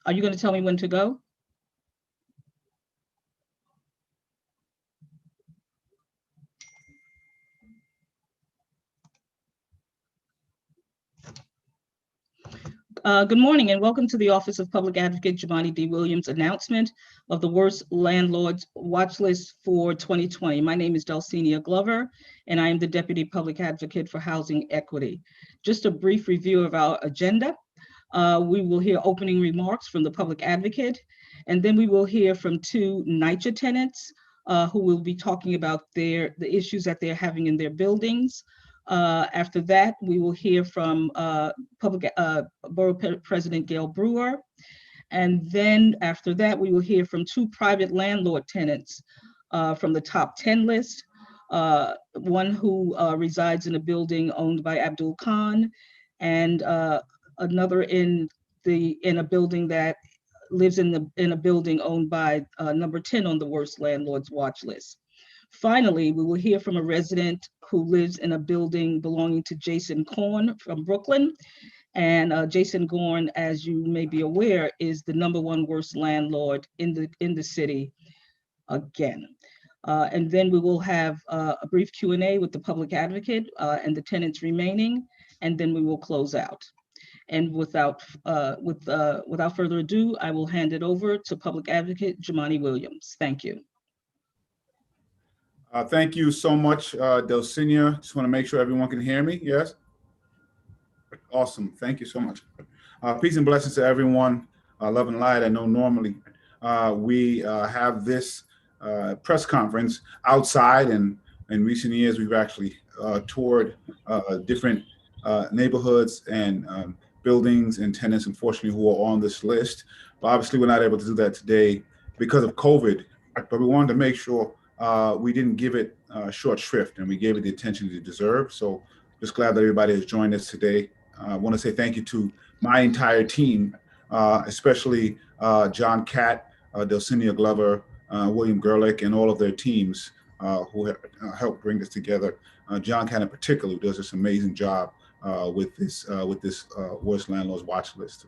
Are you going to tell me when to go? Good morning and welcome to the Office of Public Advocate Jumaane D. Williams announcement of the worst landlords watch list for 2020. My name is Dulcinea Glover and I am the Deputy Public Advocate for Housing Equity. Just a brief review of our agenda. We will hear opening remarks from the Public Advocate, and then we will hear from two NYCHA tenants who will be talking about the issues that they're having in their buildings. After that, we will hear from Borough President Gail Brewer. And then after that, we will hear from two private landlord tenants from the top 10 list. One who resides in a building owned by Abdul Khan, and another in a building that lives in a building owned by number 10 on the worst landlords watch list. Finally, we will hear from a resident who lives in a building belonging to Jason Korn from Brooklyn. And Jason Korn, as you may be aware, is the #1 worst landlord in the city again. And then we will have a brief Q&A with the Public Advocate and the tenants remaining, and then we will close out. And without further ado, I will hand it over to Public Advocate Jumaane Williams. Thank you. Thank you so much, Dulcinea. Just want to make sure everyone can hear me. Yes? Awesome. Thank you so much. Peace and blessings to everyone. Love and light. I know normally we have this press conference outside, and in recent years we've actually toured different neighborhoods and buildings and tenants, unfortunately, who are on this list. But obviously we're not able to do that today because of COVID, but we wanted to make sure we didn't give it short shrift, and we gave it the attention it deserved. So just glad that everybody has joined us today. I want to say thank you to my entire team, especially John Catt, Dulcinea Glover, William Gerlich, and all of their teams who have helped bring this together. John Catt in particular, who does this amazing job with this worst landlords watch list.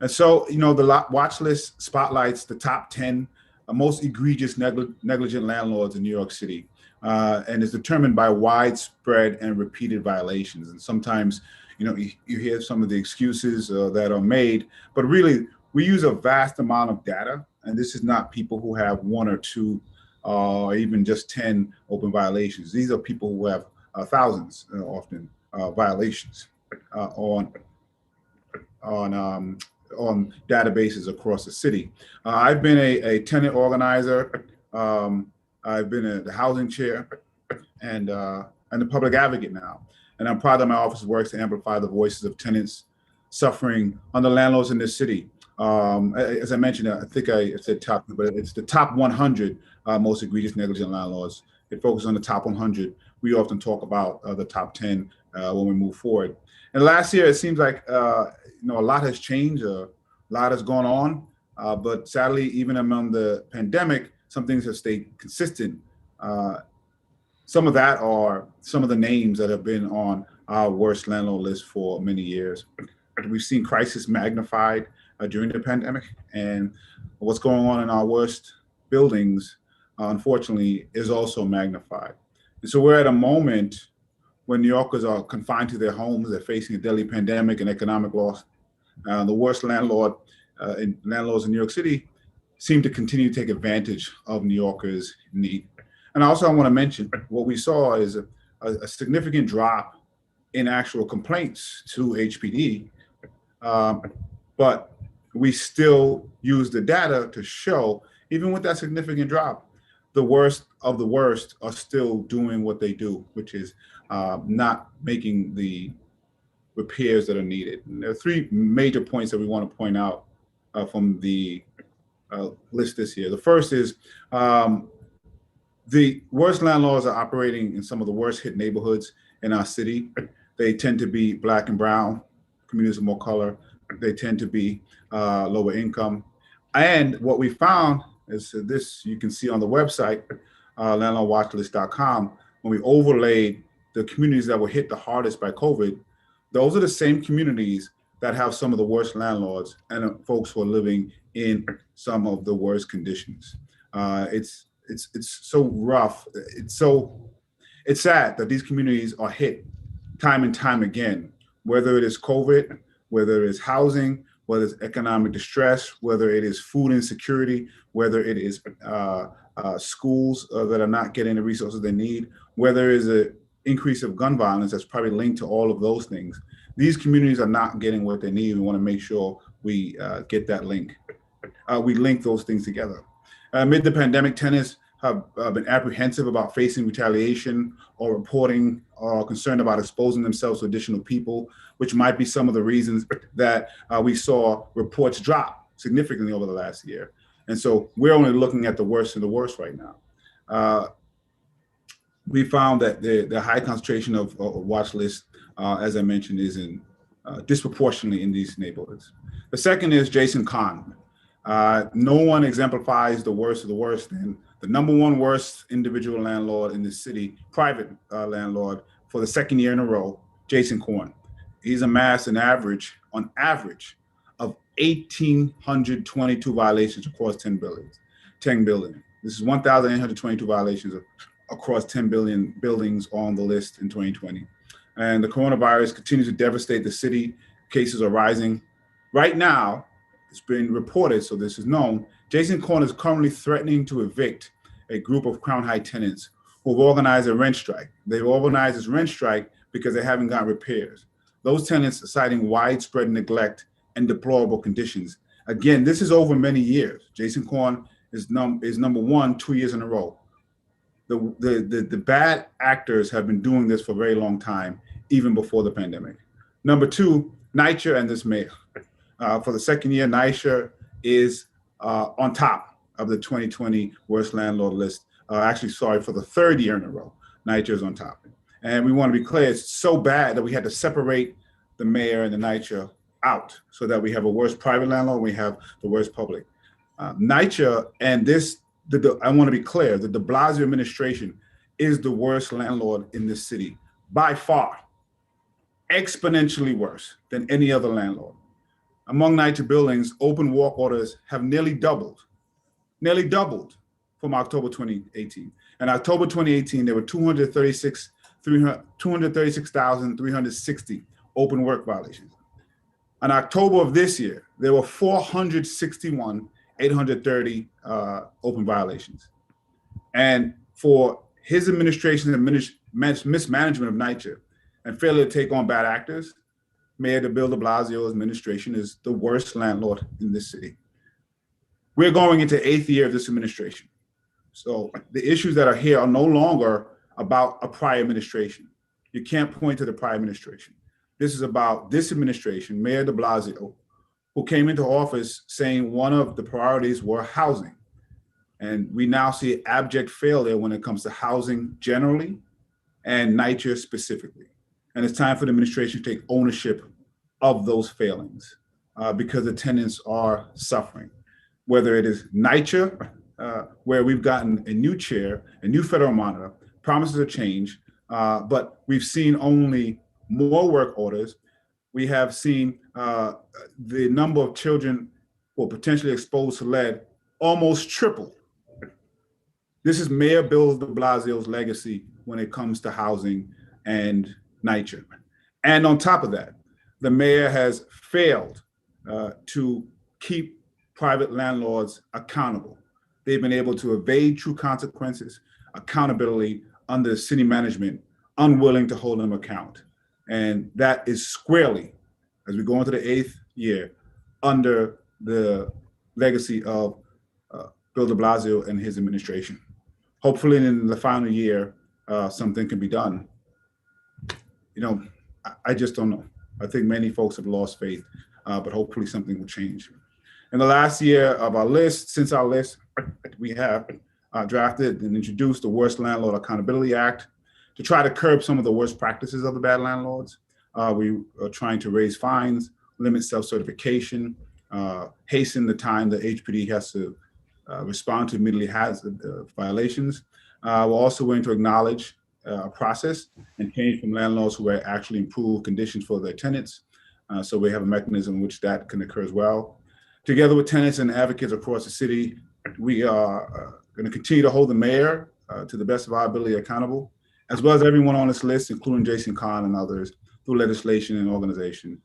And so, you know, the watch list spotlights the top 10 most egregious negligent landlords in New York City, and is determined by widespread and repeated violations. And sometimes, you know, you hear some of the excuses that are made, but really we use a vast amount of data. And this is not people who have 1 or 2 or even just 10 open violations. These are people who have thousands often violations on databases across the city. I've been a tenant organizer. I've been the housing chair and the public advocate now. And I'm proud that my office works to amplify the voices of tenants suffering under landlords in this city. As I mentioned, I think I said top, but it's the top 100 most egregious negligent landlords. It focuses on the top 100. We often talk about the top 10 when we move forward. And last year, it seems like you know, a lot has changed, a lot has gone on, but sadly, even among the pandemic, some things have stayed consistent. Some of that are some of the names that have been on our worst landlord list for many years. We've seen crisis magnified during the pandemic, and what's going on in our worst buildings, unfortunately, is also magnified. And so we're at a moment when New Yorkers are confined to their homes, they're facing a deadly pandemic and economic loss. The worst landlords in New York City seem to continue to take advantage of New Yorkers' need. And also I want to mention what we saw is a significant drop in actual complaints to HPD, but we still use the data to show, even with that significant drop, the worst of the worst are still doing what they do, which is not making the repairs that are needed. And there are 3 major points that we want to point out from the list this year. The first is the worst landlords are operating in some of the worst hit neighborhoods in our city. They tend to be Black and brown, communities of more color. They tend to be lower income. And what we found is this, you can see on the website, landlordwatchlist.com, when we overlaid the communities that were hit the hardest by COVID, those are the same communities that have some of the worst landlords and folks who are living in some of the worst conditions. It's so rough. It's sad that these communities are hit time and time again, whether it is COVID, whether it is housing, whether it's economic distress, whether it is food insecurity, whether it is schools that are not getting the resources they need, whether it is an increase of gun violence that's probably linked to all of those things. These communities are not getting what they need. We want to make sure we get that link. We link those things together. Amid the pandemic, tenants have been apprehensive about facing retaliation or reporting or concerned about exposing themselves to additional people, which might be some of the reasons that we saw reports drop significantly over the last year. And so we're only looking at the worst of the worst right now. We found that the high concentration of watch lists, as I mentioned, is in disproportionately in these neighborhoods. The second is Jason Kahn. No one exemplifies the worst of the worst than the number one worst individual landlord in the city, private landlord, for the second year in a row, Jason Korn. He's amassed an average, on average, of 1,822 violations across 10 buildings. This is 1,822 violations across 10 billion buildings on the list in 2020. And the coronavirus continues to devastate the city. Cases are rising. Right now, it's been reported, so this is known, Jason Korn is currently threatening to evict a group of Crown Heights tenants who've organized a rent strike. They've organized this rent strike because they haven't gotten repairs. Those tenants are citing widespread neglect and deplorable conditions. Again, this is over many years. Jason Korn is number one 2 years in a row. The bad actors have been doing this for a very long time, even before the pandemic. Number two, NYCHA and this mayor. For the second year, NYCHA is on top of the 2020 worst landlord list. For the third year in a row, NYCHA is on top. And we want to be clear, it's so bad that we had to separate the mayor and the NYCHA out so that we have a worse private landlord, we have the worst public. NYCHA and this, I want to be clear, the de Blasio administration is the worst landlord in this city by far, exponentially worse than any other landlord. Among NYCHA buildings, open walk orders have nearly doubled from October 2018. In October 2018, there were 236,360 open work violations. In October of this year, there were 461,830 open violations. And for his administration and mismanagement of NYCHA and failure to take on bad actors, Mayor Bill de Blasio's administration is the worst landlord in this city. We're going into 8th year of this administration. So the issues that are here are no longer about a prior administration. You can't point to the prior administration. This is about this administration, Mayor de Blasio, who came into office saying one of the priorities were housing. And we now see abject failure when it comes to housing generally and NYCHA specifically. And it's time for the administration to take ownership of those failings because the tenants are suffering. Whether it is NYCHA, where we've gotten a new chair, a new federal monitor, promises a change, but we've seen only more work orders. We have seen the number of children who are potentially exposed to lead almost triple. This is Mayor Bill de Blasio's legacy when it comes to housing and NYCHA. And on top of that, the mayor has failed to keep private landlords accountable. They've been able to evade true consequences, accountability under city management, unwilling to hold them account. And that is squarely, as we go into the 8th year, under the legacy of Bill de Blasio and his administration. Hopefully in the final year, something can be done. You know, I just don't know. I think many folks have lost faith, but hopefully something will change. In the last year of our list, since our list, we have drafted and introduced the Worst Landlord Accountability Act to try to curb some of the worst practices of the bad landlords. We are trying to raise fines, limit self-certification, hasten the time the HPD has to respond to immediately hazard violations. We're also going to acknowledge a process and change from landlords who actually improve conditions for their tenants. So we have a mechanism in which that can occur as well. Together with tenants and advocates across the city, we are going to continue to hold the mayor to the best of our ability accountable, as well as everyone on this list, including Jason Kahn and others, through legislation and organization.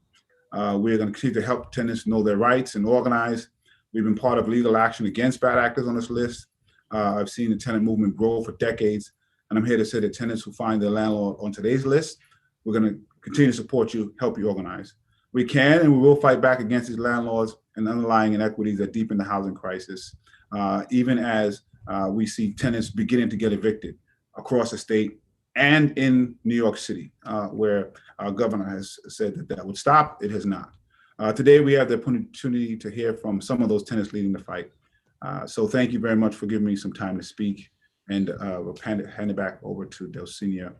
We're going to continue to help tenants know their rights and organize. We've been part of legal action against bad actors on this list. I've seen the tenant movement grow for decades, and I'm here to say that tenants who find their landlord on today's list, we're going to continue to support you, help you organize. We can and we will fight back against these landlords and underlying inequities that deepen the housing crisis, even as we see tenants beginning to get evicted across the state and in New York City, where our governor has said that that would stop. It has not. Today, we have the opportunity to hear from some of those tenants leading the fight. So thank you very much for giving me some time to speak, and we'll hand it back over to Delcinia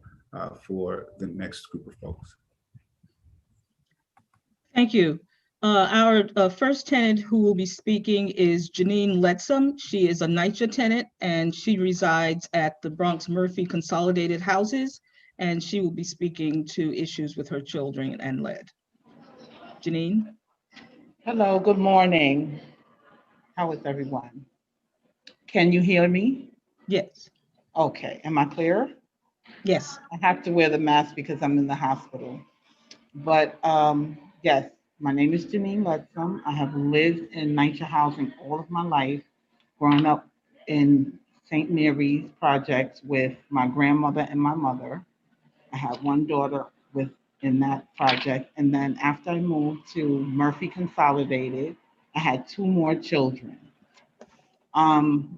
for the next group of folks. Thank you. Our first tenant who will be speaking is Janine Letsom. She is a NYCHA tenant, and she resides at the Bronx Murphy Consolidated Houses, and she will be speaking to issues with her children and lead. Janine? Hello, good morning. How is everyone? Can you hear me? Yes. Okay, am I clear? Yes. I have to wear the mask because I'm in the hospital. But yes, my name is Janine Letsom. I have lived in NYCHA housing all of my life, growing up in St. Mary's projects with my grandmother and my mother. I have one daughter in that project. And then after I moved to Murphy Consolidated, I had two more children.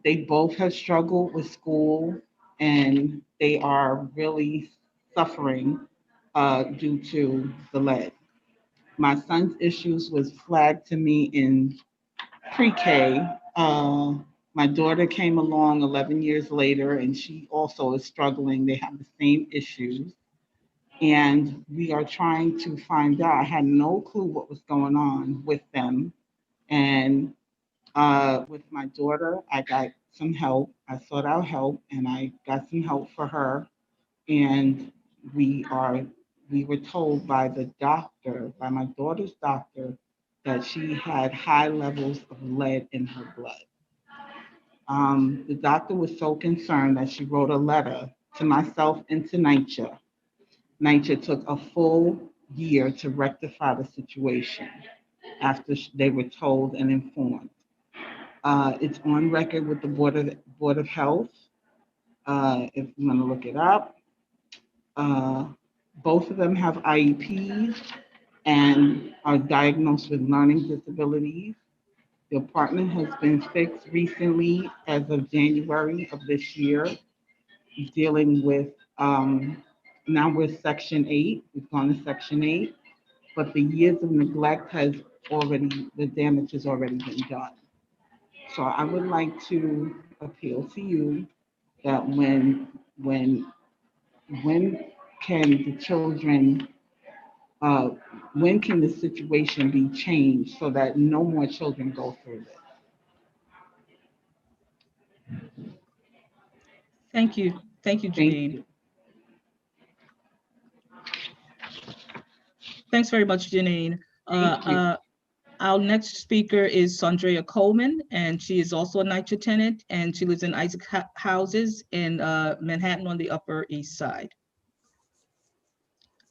They both have struggled with school, and they are really suffering due to the lead. My son's issues was flagged to me in pre-K. My daughter came along 11 years later, and she also is struggling. They have the same issues. And we are trying to find out. I had no clue what was going on with them. And with my daughter, I got some help. I sought out help, and I got some help for her. And we were told by the doctor, by my daughter's doctor, that she had high levels of lead in her blood. The doctor was so concerned that she wrote a letter to myself and to NYCHA. NYCHA took a full year to rectify the situation after they were told and informed. It's on record with the Board of Health. If you want to look it up, both of them have IEPs and are diagnosed with learning disabilities. The apartment has been fixed recently as of January of this year, dealing with, now we're Section 8, we've gone to Section 8, but the years of neglect the damage has already been done. So I would like to appeal to you that when can the children, when can the situation be changed so that no more children go through this? Thank you. Thank you, Janine. Thank you. Thanks very much, Janine. Thank you. Our next speaker is Sandrea Coleman, and she is also a NYCHA tenant, and she lives in Isaac Houses in Manhattan on the Upper East Side.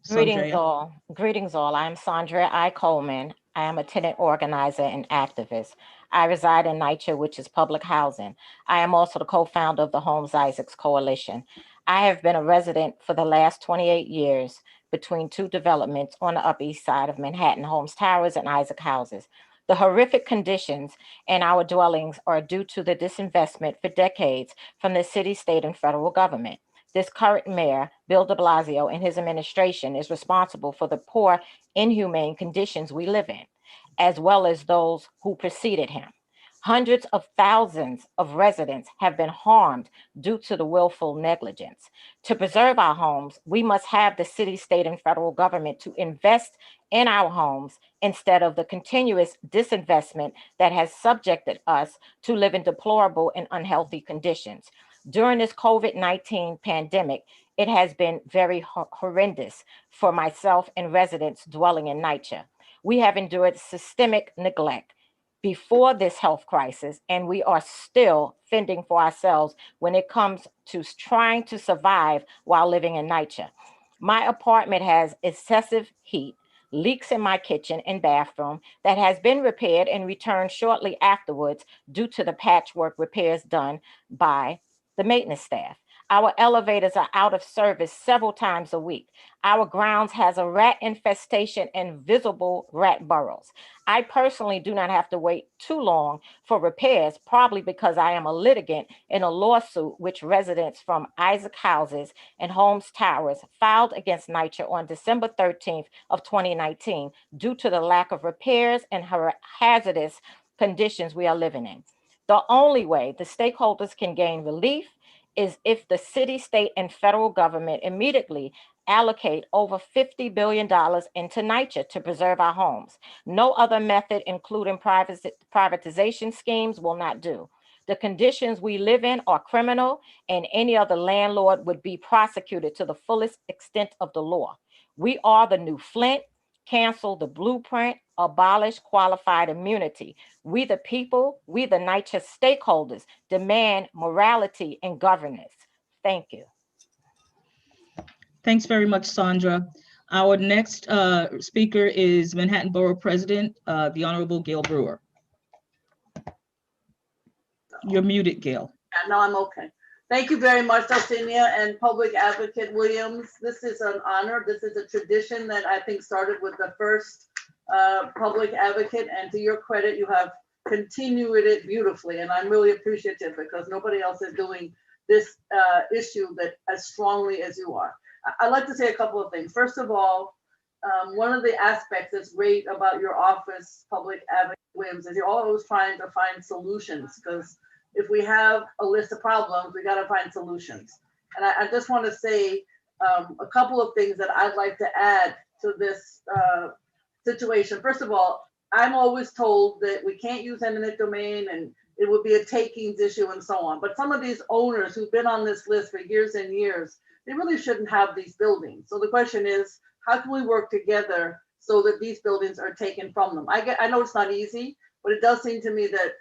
Greetings Sandrea. all. Greetings all. I'm Sandra I. Coleman. I am a tenant organizer and activist. I reside in NYCHA, which is public housing. I am also the co-founder of the Homes Isaacs Coalition. I have been a resident for the last 28 years between two developments on the Upper East Side of Manhattan, Holmes Towers and Isaac Houses. The horrific conditions in our dwellings are due to the disinvestment for decades from the city, state, and federal government. This current mayor, Bill de Blasio, and his administration is responsible for the poor, inhumane conditions we live in, as well as those who preceded him. Hundreds of thousands of residents have been harmed due to the willful negligence. To preserve our homes, we must have the city, state, and federal government to invest in our homes instead of the continuous disinvestment that has subjected us to live in deplorable and unhealthy conditions. During this COVID-19 pandemic, it has been very horrendous for myself and residents dwelling in NYCHA. We have endured systemic neglect before this health crisis, and we are still fending for ourselves when it comes to trying to survive while living in NYCHA. My apartment has excessive heat, leaks in my kitchen and bathroom that has been repaired and returned shortly afterwards due to the patchwork repairs done by the maintenance staff. Our elevators are out of service several times a week. Our grounds has a rat infestation and visible rat burrows. I personally do not have to wait too long for repairs, probably because I am a litigant in a lawsuit which residents from Isaac Houses and Holmes Towers filed against NYCHA on December 13th of 2019 due to the lack of repairs and hazardous conditions we are living in. The only way the stakeholders can gain relief is if the city, state, and federal government immediately allocate over $50 billion into NYCHA to preserve our homes. No other method, including privatization schemes, will not do. The conditions we live in are criminal, and any other landlord would be prosecuted to the fullest extent of the law. We are the new Flint. Cancel the blueprint, abolish qualified immunity. We the people, we the NYCHA stakeholders demand morality and governance. Thank you. Thanks very much, Sandra. Our next speaker is Manhattan Borough President, the Honorable Gail Brewer. You're muted, Gail. No, I'm okay. Thank you very much, Dulcinea and Public Advocate Williams. This is an honor. This is a tradition that I think started with the first public advocate, and to your credit, you have continued it beautifully, and I'm really appreciative because nobody else is doing this issue that as strongly as you are. I'd like to say a couple of things. First of all, one of the aspects that's great about your office, Public Advocate Williams, is you're always trying to find solutions, because if we have a list of problems, we got to find solutions. And I just want to say a couple of things that I'd like to add to this situation. First of all, I'm always told that we can't use eminent domain and it would be a takings issue and so on. But some of these owners who've been on this list for years and years, they really shouldn't have these buildings. So the question is, how can we work together so that these buildings are taken from them? I know it's not easy, but it does seem to me that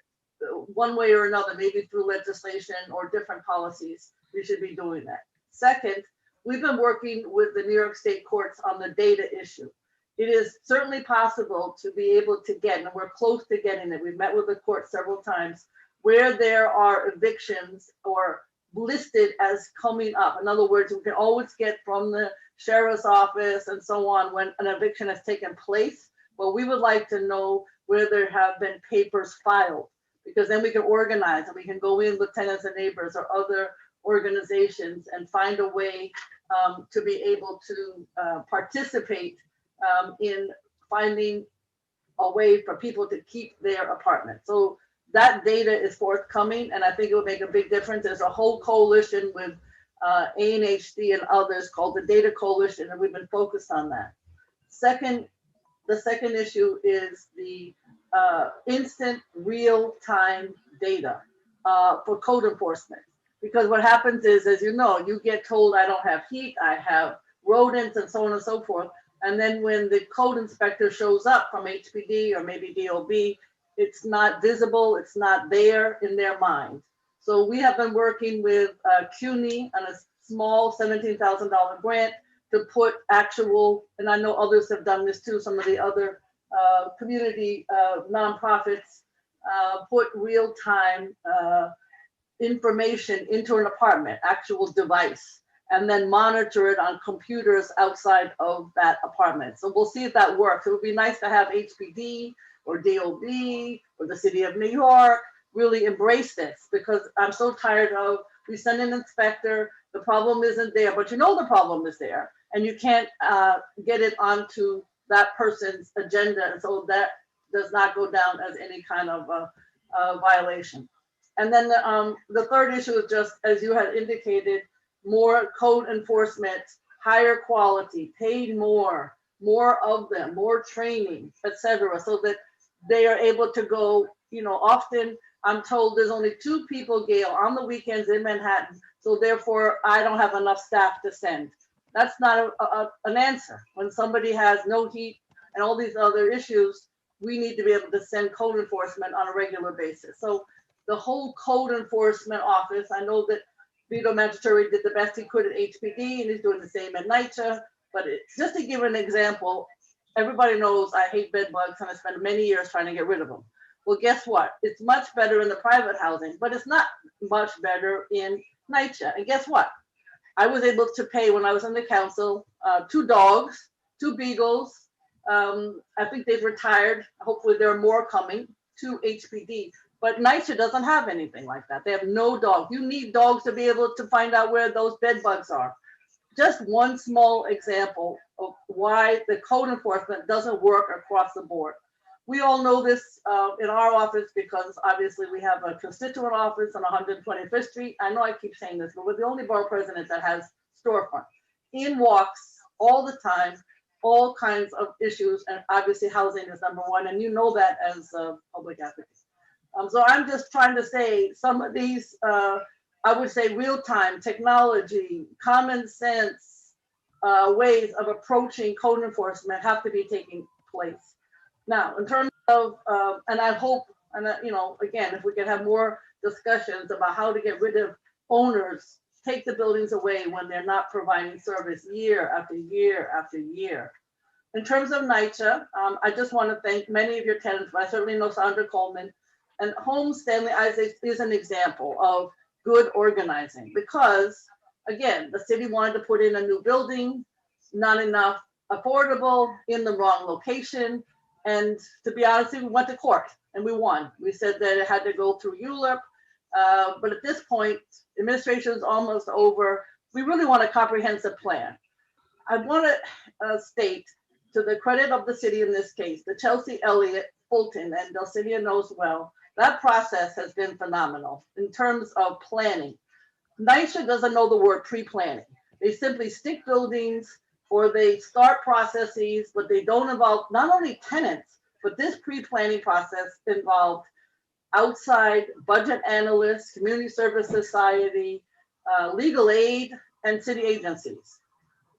one way or another, maybe through legislation or different policies, we should be doing that. Second, we've been working with the New York State courts on the data issue. It is certainly possible to be able to get, and we're close to getting it, we've met with the court several times, where there are evictions or listed as coming up. In other words, we can always get from the sheriff's office and so on when an eviction has taken place, but we would like to know where there have been papers filed, because then we can organize and we can go in with tenants and neighbors or other organizations and find a way to be able to participate in finding a way for people to keep their apartment. So that data is forthcoming, and I think it will make a big difference. There's a whole coalition with ANHD and others called the Data Coalition, and we've been focused on that. The second issue is the instant real-time data for code enforcement. Because what happens is, as you know, you get told I don't have heat, I have rodents and so on and so forth. And then when the code inspector shows up from HPD or maybe DOB, it's not visible, it's not there in their mind. So we have been working with CUNY on a small $17,000 grant to put actual, and I know others have done this too, some of the other community nonprofits, put real-time information into an apartment, actual device, and then monitor it on computers outside of that apartment. So we'll see if that works. It would be nice to have HPD or DOB or the city of New York really embrace this, because I'm so tired of, we send an inspector, the problem isn't there, but you know the problem is there, and you can't get it onto that person's agenda, and so that does not go down as any kind of violation. And then the third issue is just, as you had indicated, more code enforcement, higher quality, paid more of them, more training, etc., so that they are able to go, often I'm told there's only 2 people, Gail, on the weekends in Manhattan, so therefore I don't have enough staff to send. That's not an answer. When somebody has no heat, and all these other issues, we need to be able to send code enforcement on a regular basis. So the whole code enforcement office, I know that Vito Magitori did the best he could at HPD, and he's doing the same at NYCHA. But just to give an example, everybody knows I hate bed bugs, and I spent many years trying to get rid of them. Well, guess what? It's much better in the private housing, but it's not much better in NYCHA. And guess what? I was able to pay, when I was on the council, 2 dogs, 2 beagles. I think they've retired. Hopefully there are more coming to HPD. But NYCHA doesn't have anything like that. They have no dogs. You need dogs to be able to find out where those bed bugs are. Just one small example of why the code enforcement doesn't work across the board. We all know this in our office because obviously we have a constituent office on 125th Street. I know I keep saying this, but we're the only borough president that has storefront. In walks all the time, all kinds of issues, and obviously housing is number one, and you know that as a public advocate. So I'm just trying to say some of these, I would say real-time technology, common sense ways of approaching code enforcement have to be taking place. Now, in terms of, and I hope, and again, if we could have more discussions about how to get rid of owners, take the buildings away when they're not providing service year after year after year. In terms of NYCHA, I just want to thank many of your tenants, but I certainly know Sandra Coleman, and Home Stanley Isaacs is an example of good organizing because, again, the city wanted to put in a new building, not enough affordable, in the wrong location. And to be honest, we went to court and we won. We said that it had to go through ULEP. But at this point, administration is almost over. We really want a comprehensive plan. I want to state, to the credit of the city in this case, the Chelsea Elliott, Fulton, and Delcinia knows well, that process has been phenomenal in terms of planning. NYCHA doesn't know the word pre-planning. They simply stick buildings or they start processes, but they don't involve not only tenants, but this pre-planning process involved outside budget analysts, community service society, legal aid, and city agencies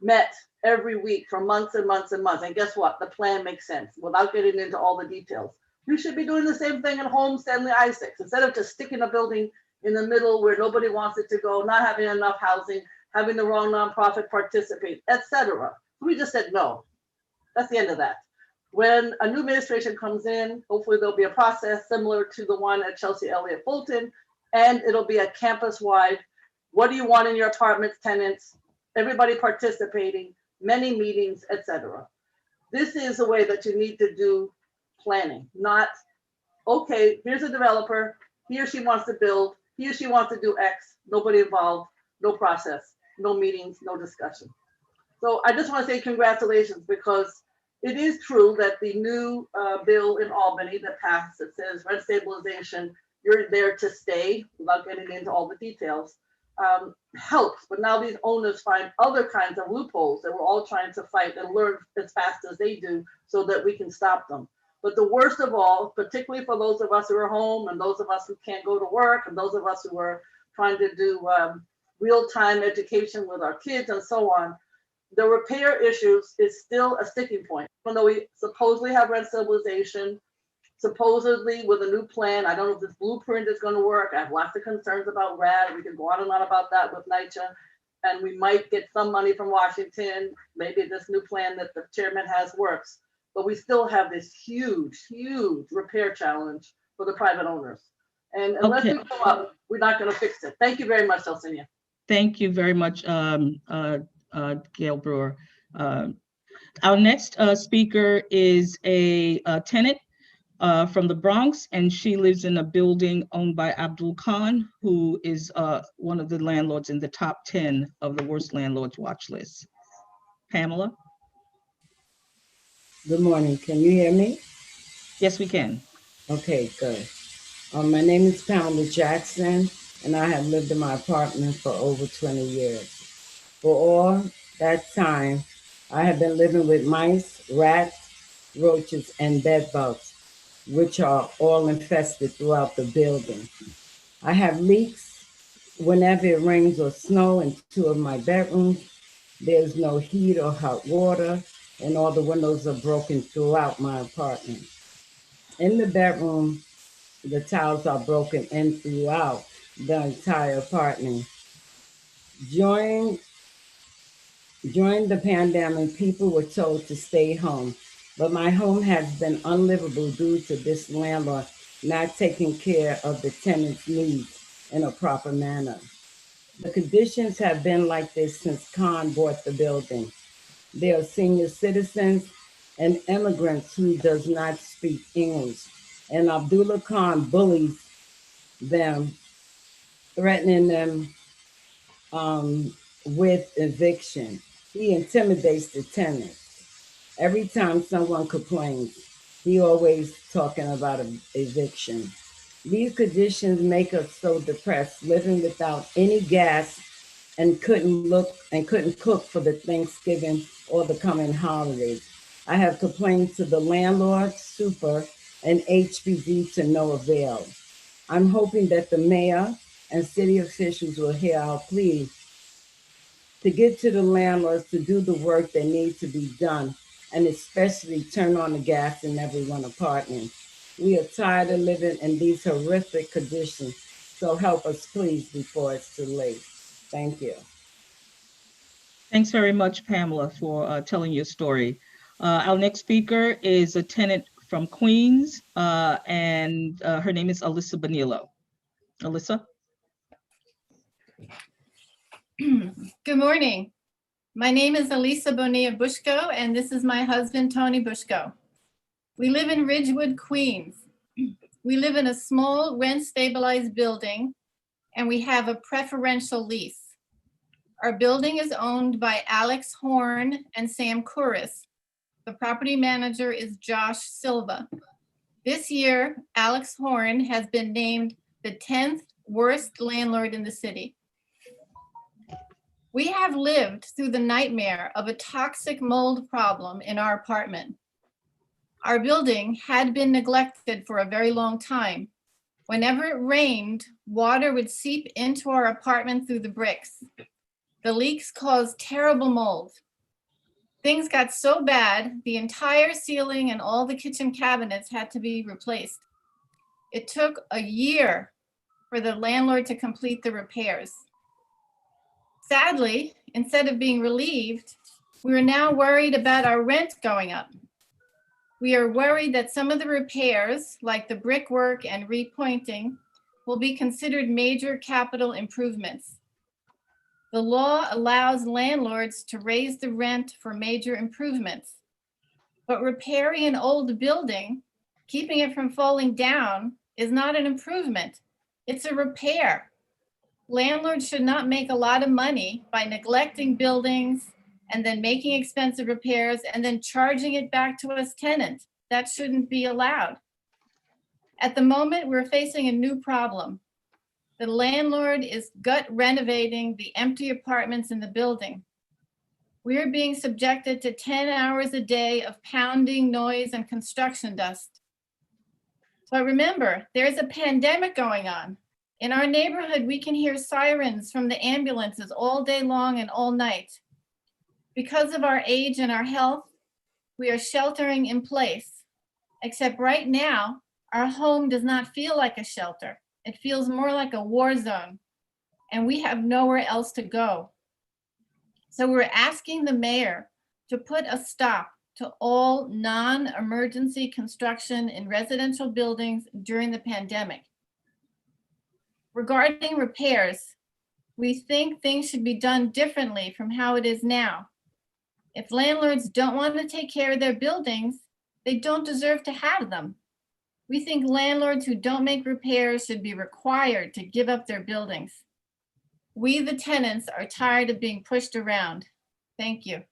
met every week for months and months and months. And guess what? The plan makes sense without getting into all the details. You should be doing the same thing at Home Stanley Isaacs. Instead of just sticking a building in the middle where nobody wants it to go, not having enough housing, having the wrong nonprofit participate, etc. We just said no. That's the end of that. When a new administration comes in, hopefully there'll be a process similar to the one at Chelsea Elliott Fulton, and it'll be a campus-wide. What do you want in your apartments, tenants? Everybody participating, many meetings, etc. This is a way that you need to do planning, not, okay, here's a developer, he or she wants to build, he or she wants to do X, nobody involved, no process, no meetings, no discussion. So I just want to say congratulations, because it is true that the new bill in Albany that passed, that says rent stabilization, you're there to stay, without getting into all the details, helps. But now these owners find other kinds of loopholes that we're all trying to fight and learn as fast as they do so that we can stop them. But the worst of all, particularly for those of us who are home and those of us who can't go to work and those of us who are trying to do real-time education with our kids and so on, the repair issues is still a sticking point. Even though we supposedly have rent stabilization, supposedly with a new plan, I don't know if this blueprint is going to work. I have lots of concerns about RAD. We can go on and on about that with NYCHA. And we might get some money from Washington. Maybe this new plan that the chairman has works. But we still have this huge, huge repair challenge for the private owners. And unless we go up, we're not going to fix it. Thank you very much, Delcinia. Thank you very much, Gail Brewer. Our next speaker is a tenant from the Bronx, and she lives in a building owned by Abdul Khan, who is one of the landlords in the top 10 of the worst landlords watch list. Pamela? Good morning. Can you hear me? Yes, we can. Okay, good. My name is Pamela Jackson, and I have lived in my apartment for over 20 years. For all that time, I have been living with mice, rats, roaches, and bed bugs, which are all infested throughout the building. I have leaks whenever it rains or snow in 2 of my bedrooms. There's no heat or hot water, and all the windows are broken throughout my apartment. In the bedroom, the tiles are broken in throughout the entire apartment. During the pandemic, people were told to stay home, but my home has been unlivable due to this landlord not taking care of the tenants' needs in a proper manner. The conditions have been like this since Khan bought the building. They are senior citizens and immigrants who does not speak English, and Abdullah Khan bullies them, threatening them with eviction. He intimidates the tenants. Every time someone complains, he always talking about eviction. These conditions make us so depressed, living without any gas and couldn't cook for the Thanksgiving or the coming holidays. I have complained to the landlord, super, and HPD to no avail. I'm hoping that the mayor and city officials will hear our plea to get to the landlords to do the work that needs to be done, and especially turn on the gas in everyone's apartment. We are tired of living in these horrific conditions, so help us please before it's too late. Thank you. Thanks very much, Pamela, for telling your story. Our next speaker is a tenant from Queens, and her name is Alyssa Bonillo. Alyssa? Good morning. My name is Elisa Bonilla Bushko, and this is my husband, Tony Bushko. We live in Ridgewood, Queens. We live in a small rent-stabilized building, and we have a preferential lease. Our building is owned by Alex Horn and Sam Couris. The property manager is Josh Silva. This year, Alex Horn has been named the 10th worst landlord in the city. We have lived through the nightmare of a toxic mold problem in our apartment. Our building had been neglected for a very long time. Whenever it rained, water would seep into our apartment through the bricks. The leaks caused terrible mold. Things got so bad, the entire ceiling and all the kitchen cabinets had to be replaced. It took a year for the landlord to complete the repairs. Sadly, instead of being relieved, we are now worried about our rent going up. We are worried that some of the repairs, like the brickwork and repointing, will be considered major capital improvements. The law allows landlords to raise the rent for major improvements, but repairing an old building, keeping it from falling down, is not an improvement. It's a repair. Landlords should not make a lot of money by neglecting buildings and then making expensive repairs and then charging it back to us tenants. That shouldn't be allowed. At the moment, we're facing a new problem. The landlord is gut renovating the empty apartments in the building. We are being subjected to 10 hours a day of pounding noise and construction dust. But remember, there's a pandemic going on. In our neighborhood, we can hear sirens from the ambulances all day long and all night. Because of our age and our health, we are sheltering in place. Except right now, our home does not feel like a shelter. It feels more like a war zone, and we have nowhere else to go. So we're asking the mayor to put a stop to all non-emergency construction in residential buildings during the pandemic. Regarding repairs, we think things should be done differently from how it is now. If landlords don't want to take care of their buildings, they don't deserve to have them. We think landlords who don't make repairs should be required to give up their buildings. We, the tenants, are tired of being pushed around. Thank you.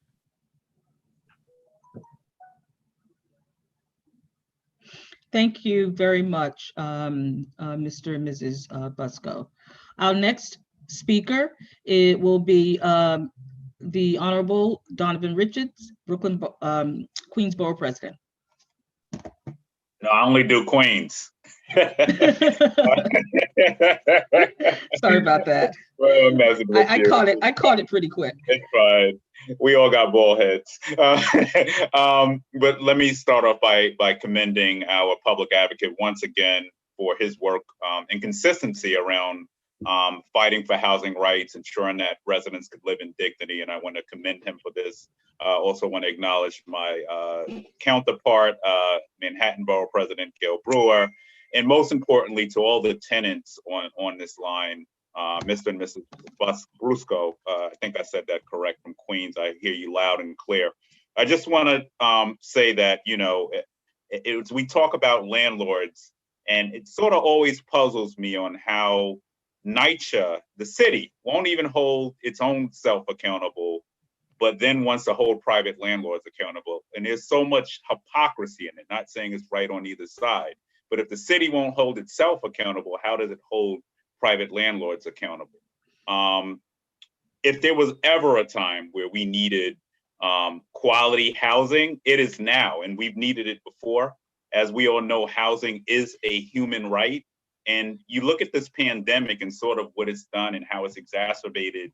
Thank you very much, Mr. and Mrs. Bushko. Our next speaker, it will be the Honorable Donovan Richards, Queens Borough President. No, I only do Queens. Sorry about that. Well, I'm messing with I you. caught it. I caught it pretty quick. It's fine. We all got bald heads. But let me start off by commending our public advocate once again for his work and consistency around fighting for housing rights, ensuring that residents could live in dignity. And I want to commend him for this. Also want to acknowledge my counterpart, Manhattan Borough President Gail Brewer, and most importantly to all the tenants on this line, Mr. and Mrs. Brusco. I think I said that correct, from Queens. I hear you loud and clear. I just want to say that, you know, we talk about landlords, and it sort of always puzzles me on how NYCHA, the city, won't even hold its own self accountable, but then wants to hold private landlords accountable. And there's so much hypocrisy in it, not saying it's right on either side. But if the city won't hold itself accountable, how does it hold private landlords accountable? If there was ever a time where we needed quality housing, it is now, and we've needed it before. As we all know, housing is a human right. And you look at this pandemic and sort of what it's done and how it's exacerbated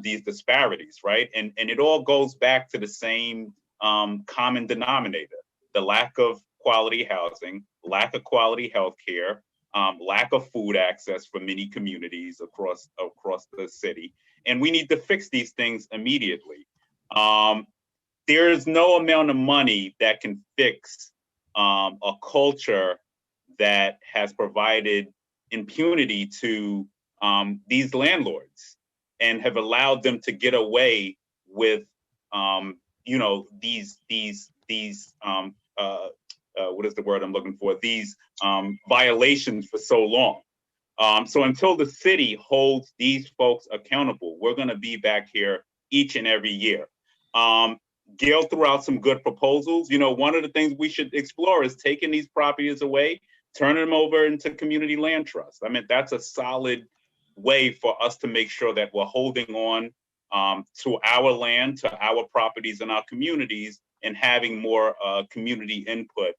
these disparities, right? And it all goes back to the same common denominator: the lack of quality housing, lack of quality healthcare, lack of food access for many communities across the city. And we need to fix these things immediately. There is no amount of money that can fix a culture that has provided impunity to these landlords and have allowed them to get away with, you know, these what is the word I'm looking for? These violations for so long. So until the city holds these folks accountable, we're going to be back here each and every year. Gail threw out some good proposals. You know, one of the things we should explore is taking these properties away, turning them over into community land trust. I mean, that's a solid way for us to make sure that we're holding on to our land, to our properties and our communities, and having more community input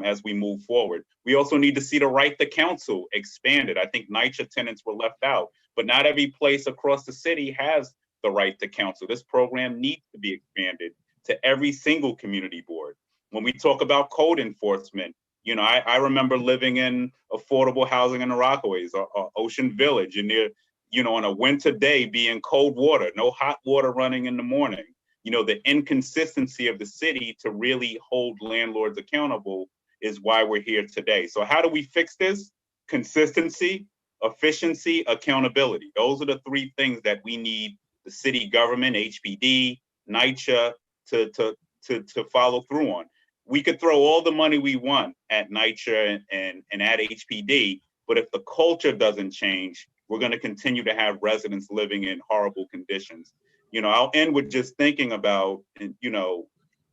as we move forward. We also need to see the right to counsel expanded. I think NYCHA tenants were left out, but not every place across the city has the right to counsel. This program needs to be expanded to every single community board. When we talk about code enforcement, you know, I remember living in affordable housing in the Rockaways or Ocean Village, and there, you know, on a winter day being cold water, no hot water running in the morning. You know, the inconsistency of the city to really hold landlords accountable is why we're here today. So how do we fix this? Consistency, efficiency, accountability. Those are the three things that we need the city government, HPD, NYCHA to follow through on. We could throw all the money we want at NYCHA and at HPD, but if the culture doesn't change, we're going to continue to have residents living in horrible conditions. You know, I'll end with just thinking about, you know,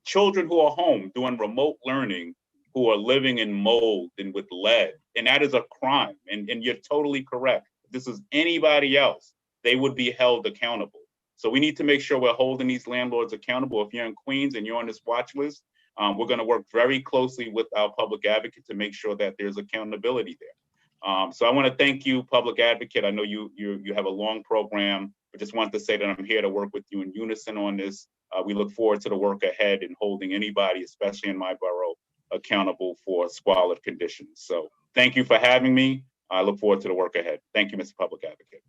children who are home doing remote learning, who are living in mold and with lead, and that is a crime. And you're totally correct. If this is anybody else, they would be held accountable. So we need to make sure we're holding these landlords accountable. If you're in Queens and you're on this watch list, we're going to work very closely with our public advocate to make sure that there's accountability there. So I want to thank you, public advocate. I know you have a long program, but just want to say that I'm here to work with you in unison on this. We look forward to the work ahead and holding anybody, especially in my borough, accountable for squalid conditions. So thank you for having me. I look forward to the work ahead. Thank you, Mr. Public Advocate.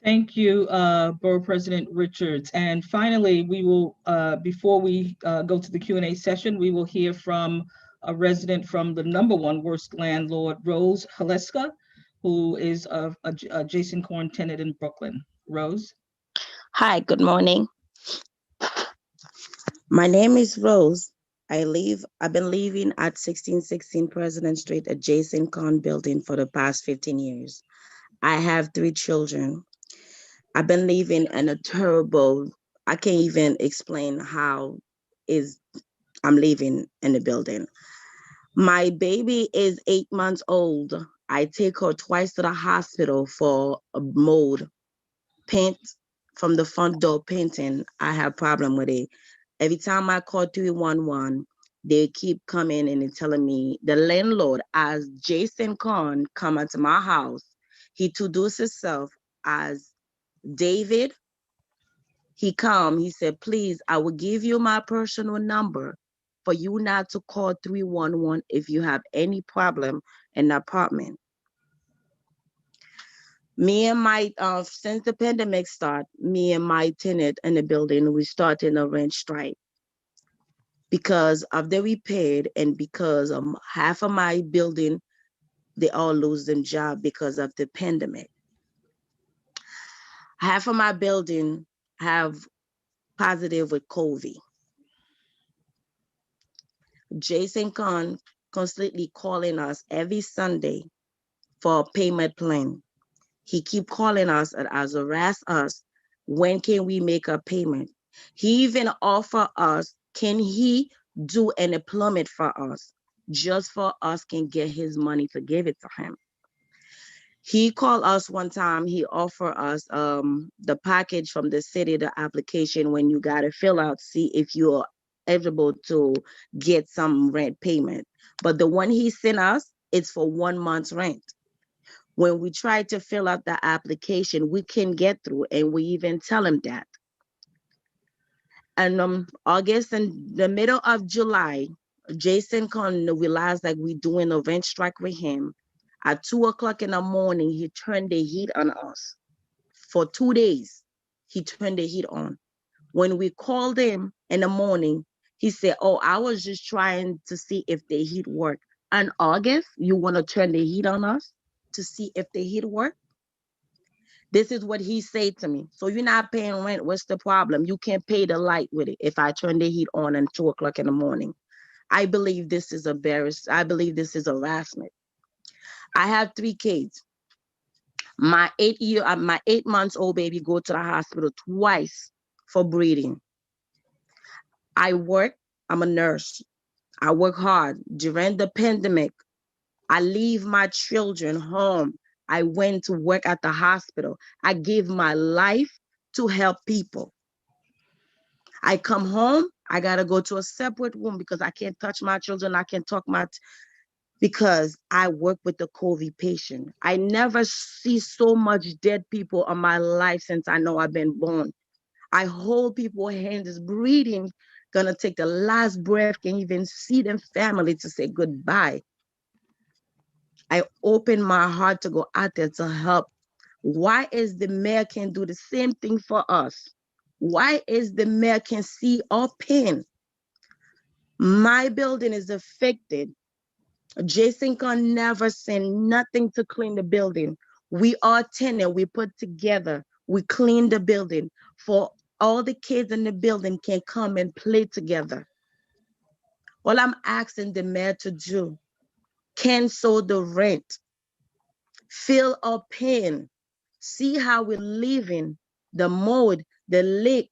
Thank you, Borough President Richards. And finally, we will, before we go to the Q&A session, we will hear from a resident from the #1 worst landlord, Rose Haleska, who is a Jason Korn tenant in Brooklyn. Rose. Hi, good morning. My name is Rose. I've been living at 1616 President Street, adjacent Con building for the past 15 years. I have 3 children. I've been living in a terrible, I can't even explain how I'm living in the building. My baby is 8 months old. I take her twice to the hospital for a mold. Paint from the front door painting, I have problem with it. Every time I call 311, They keep coming and telling me the landlord, as Jason Kahn, come into my house. He introduced himself as David. He come, he said, please, I will give you my personal number for you not to call 311 if you have any problem in the apartment. Me and my, since the pandemic start, me and my tenant in the building, we started a rent strike because of the repair and because half of my building, they all lose their job because of the pandemic. Half of my building have positive with COVID. Jason Kahn constantly calling us every Sunday for a payment plan. He keep calling us and as harass us, when can we make a payment? He even offer us, can he do an employment for us, just for us can get his money to give it to him. He called us one time, he offered us the package from the city, the application when you gotta fill out, see if you're eligible to get some rent payment. But the one he sent us, it's for 1 month's rent. When we try to fill out the application, we can get through, and we even tell him that. And August and the middle of July, Jason Kahn realized that we're doing a rent strike with him. At 2 o'clock in the morning, he turned the heat on us. For 2 days, he turned the heat on. When we called him in the morning, he said, oh, I was just trying to see if the heat worked. In August, you want to turn the heat on us to see if the heat worked? This is what he said to me. So you're not paying rent, what's the problem? You can't pay the light with it if I turn the heat on at 2 o'clock in the morning. I believe this is I believe this is harassment. I have 3 kids. My 8 months old baby go to the hospital twice for breathing. I work, I'm a nurse. I work hard. During the pandemic, I leave my children home. I went to work at the hospital. I gave my life to help people. I come home, I gotta go to a separate room because I can't touch my children. I can't talk because I work with the COVID patient. I never see so much dead people in my life since I know I've been born. I hold people's hands breathing, gonna take the last breath, can even see them family to say goodbye. I open my heart to go out there to help. Why is the mayor can't do the same thing for us? Why is the mayor can see our pain? My building is affected. Jason can never send nothing to clean the building. We are tenant, we put together, we clean the building for all the kids in the building can come and play together. All I'm asking the mayor to do, cancel the rent, feel our pain, see how we're living, the mold, the leak.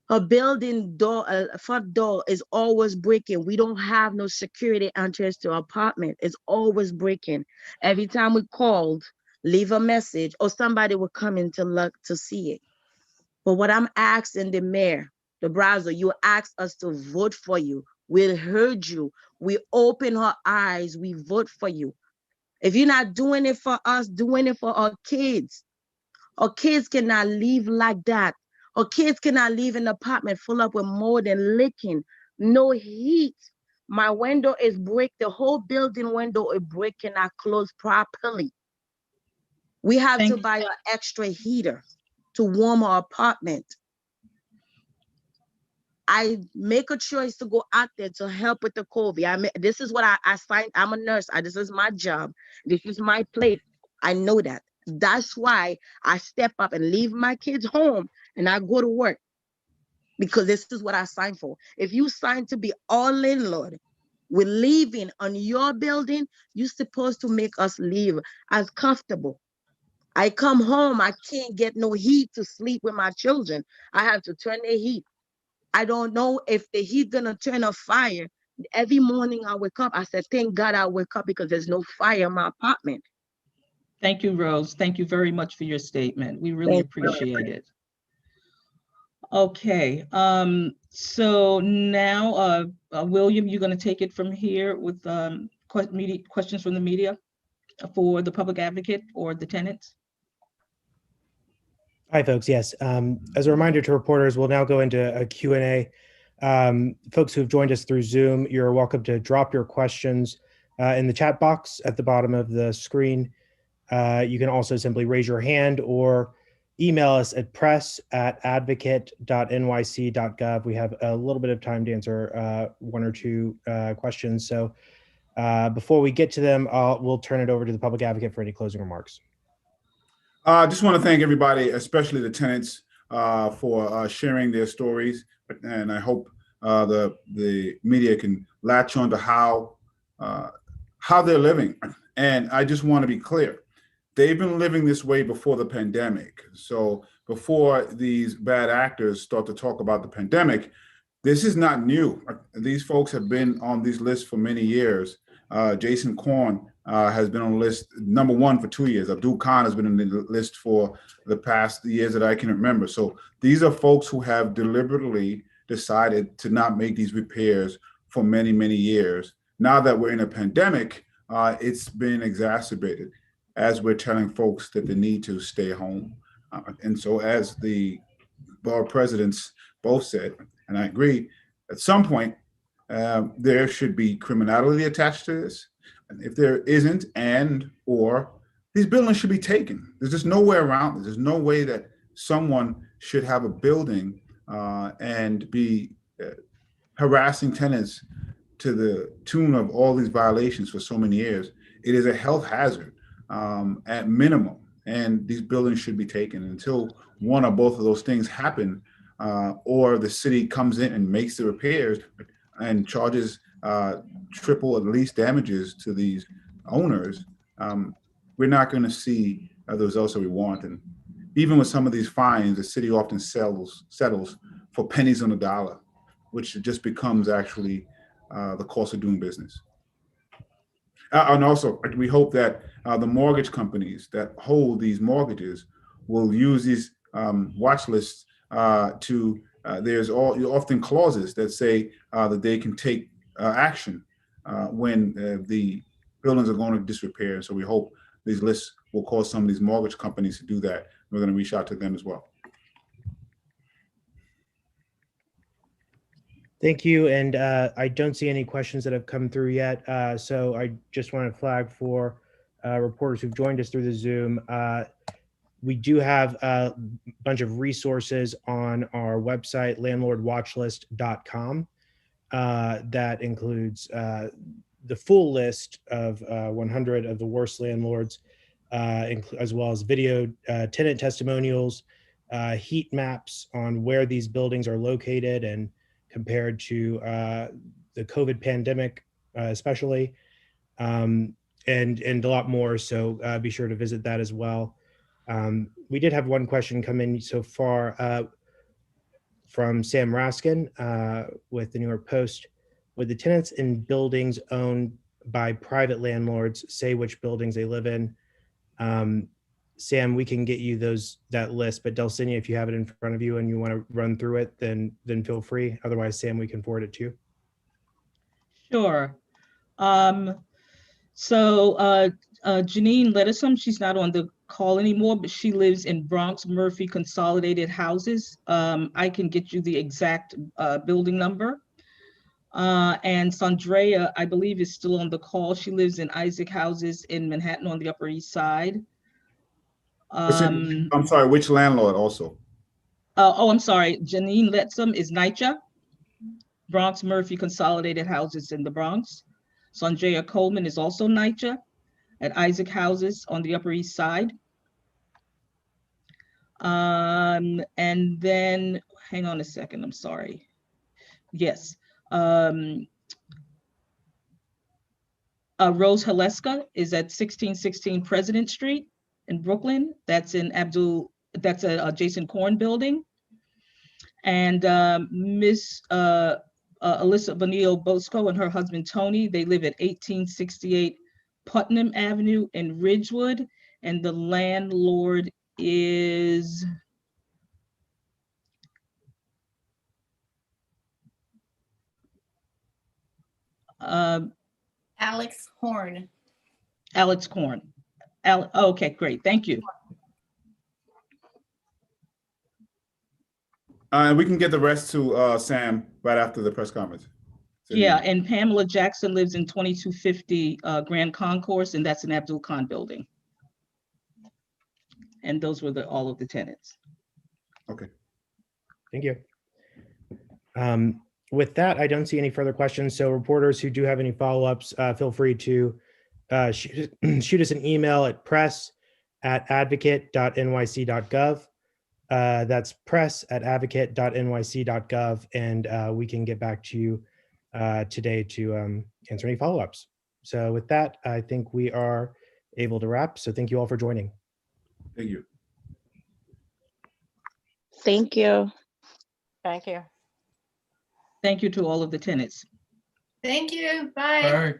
Her building door, front door is always breaking. We don't have no security entrance to our apartment. It's always breaking. Every time we called, leave a message, or somebody will come in to look to see it. But what I'm asking the mayor, the browser, you asked us to vote for you. We heard you. We open our eyes. We vote for you. If you're not doing it for us, doing it for our kids. Our kids cannot live like that. Our kids cannot live in an apartment full up with mold and leaking, no heat. My window is break. The whole building window is breaking, not closed properly. We have to buy an extra heater to warm our apartment. I make a choice to go out there to help with the COVID. This is what I signed. I'm a nurse. This is my job. This is my place. I know that. That's why I step up and leave my kids home and I go to work, because this is what I signed for. If you sign to be our landlord, we're living on your building, you're supposed to make us live as comfortable. I come home, I can't get no heat to sleep with my children. I have to turn the heat. I don't know if the heat gonna turn a fire. Every morning I wake up, I said, thank God I wake up because there's no fire in my apartment. Thank you, Rose. Thank you very much for your statement. We really appreciate it. Okay, so now, William, you're gonna take it from here with questions from the media for the public advocate or the tenants? Hi, folks. Yes. As a reminder to reporters, we'll now go into a Q&A. Folks who've joined us through Zoom, you're welcome to drop your questions in the chat box at the bottom of the screen. You can also simply raise your hand or email us at press@advocate.nyc.gov. We have a little bit of time to answer one or two questions. So before we get to them, we'll turn it over to the public advocate for any closing remarks. I just want to thank everybody, especially the tenants, for sharing their stories. And I hope the media can latch on to how they're living. And I just want to be clear. They've been living this way before the pandemic. So before these bad actors start to talk about the pandemic, this is not new. These folks have been on these lists for many years. Jason Korn has been on the list #1 for 2 years. Abdul Khan has been on the list for the past years that I can remember. So these are folks who have deliberately decided to not make these repairs for many, many years. Now that we're in a pandemic, it's been exacerbated as we're telling folks that they need to stay home. And so as the board presidents both said, and I agree, at some point, there should be criminality attached to this. And if there isn't, or these buildings should be taken. There's just no way around it. There's no way that someone should have a building and be harassing tenants to the tune of all these violations for so many years. It is a health hazard at minimum, and these buildings should be taken until one or both of those things happen, or the city comes in and makes the repairs and charges triple at least damages to these owners. We're not going to see the results that we want. And even with some of these fines, the city often settles for pennies on the dollar, which just becomes actually the cost of doing business. And also, we hope that the mortgage companies that hold these mortgages will use these watch lists to, there's often clauses that say that they can take action when the buildings are going to disrepair. So we hope these lists will cause some of these mortgage companies to do that. We're going to reach out to them as well. Thank you. And I don't see any questions that have come through yet. So I just want to flag for reporters who've joined us through the Zoom. We do have a bunch of resources on our website, landlordwatchlist.com. That includes the full list of 100 of the worst landlords, as well as video tenant testimonials, heat maps on where these buildings are located and compared to the COVID pandemic, especially, and a lot more. So be sure to visit that as well. We did have one question come in so far from Sam Raskin with the New York Post. Would the tenants in buildings owned by private landlords say which buildings they live in? Sam, we can get you that list, but Delcinia, if you have it in front of you and you want to run through it, then feel free. Otherwise, Sam, we can forward it to you. Sure. So Janine Lettison, she's not on the call anymore, but she lives in Bronx Murphy Consolidated Houses. I can get you the exact building number. And Sandrea, I believe, is still on the call. She lives in Isaac Houses in Manhattan on the Upper East Side. I'm sorry, which landlord also? I'm sorry, Janine Lettison is NYCHA, Bronx Murphy Consolidated Houses in the Bronx. Sandrea Coleman is also NYCHA at Isaac Houses on the Upper East Side. And then, hang on a second, I'm sorry. Yes. Rose Haleska is at 1616 President Street in Brooklyn. That's in that's a Jason Korn building. And Miss Alyssa Vanille Bosco and her husband Tony, they live at 1868 Putnam Avenue in Ridgewood, and the landlord is Alex Horn. Alex Korn. Okay, great. Thank you. And we can get the rest to Sam right after the press conference. Yeah, and Pamela Jackson lives in 2250 Grand Concourse, and that's an Abdul Khan building. And those were all of the tenants. Okay. Thank you. With that, I don't see any further questions. So reporters who do have any follow-ups, feel free to shoot us an email at press@advocate.nyc.gov. That's press@advocate.nyc.gov, and we can get back to you today to answer any follow-ups. So with that, I think we are able to wrap. So thank you all for joining. Thank you. Thank you. Thank you. Thank you to all of the tenants. Thank you. Bye. All right.